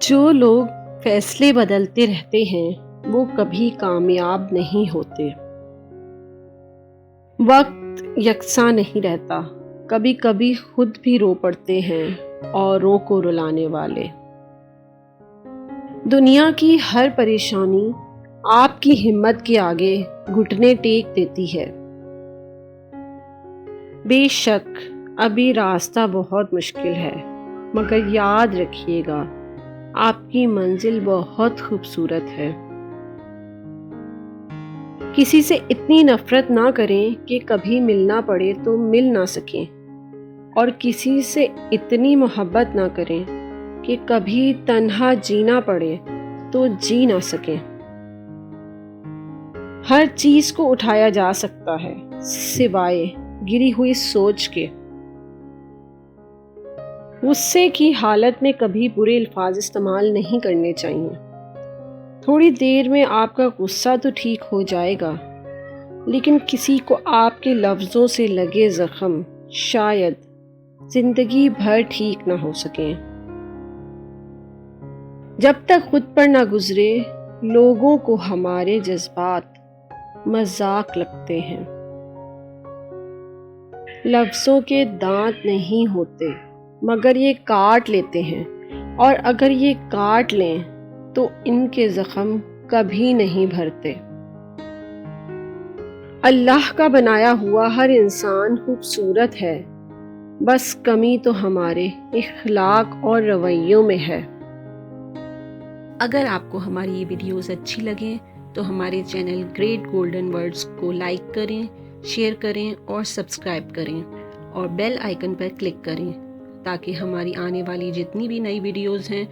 جو لوگ فیصلے بدلتے رہتے ہیں وہ کبھی کامیاب نہیں ہوتے۔ وقت یکساں نہیں رہتا، کبھی کبھی خود بھی رو پڑتے ہیں اوروں کو رلانے والے۔ دنیا کی ہر پریشانی آپ کی ہمت کے آگے گھٹنے ٹیک دیتی ہے۔ بے شک ابھی راستہ بہت مشکل ہے، مگر یاد رکھیے گا آپ کی منزل بہت خوبصورت ہے۔ کسی سے اتنی نفرت نہ کریں کہ کبھی ملنا پڑے تو مل نہ سکیں، اور کسی سے اتنی محبت نہ کریں کہ کبھی تنہا جینا پڑے تو جی نہ سکیں۔ ہر چیز کو اٹھایا جا سکتا ہے سوائے گری ہوئی سوچ کے۔ غصے کی حالت میں کبھی برے الفاظ استعمال نہیں کرنے چاہیے۔ تھوڑی دیر میں آپ کا غصہ تو ٹھیک ہو جائے گا، لیکن کسی کو آپ کے لفظوں سے لگے زخم شاید زندگی بھر ٹھیک نہ ہو سکیں۔ جب تک خود پر نہ گزرے لوگوں کو ہمارے جذبات مذاق لگتے ہیں۔ لفظوں کے دانت نہیں ہوتے مگر یہ کاٹ لیتے ہیں، اور اگر یہ کاٹ لیں تو ان کے زخم کبھی نہیں بھرتے۔ اللہ کا بنایا ہوا ہر انسان خوبصورت ہے، بس کمی تو ہمارے اخلاق اور رویوں میں ہے۔ اگر آپ کو ہماری یہ ویڈیوز اچھی لگیں تو ہمارے چینل گریٹ گولڈن ورڈز کو لائک کریں، شیئر کریں اور سبسکرائب کریں، اور بیل آئیکن پر کلک کریں تاکہ ہماری آنے والی جتنی بھی نئی ویڈیوز ہیں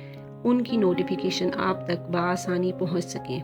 ان کی نوٹیفیکیشن آپ تک بآسانی پہنچ سکیں۔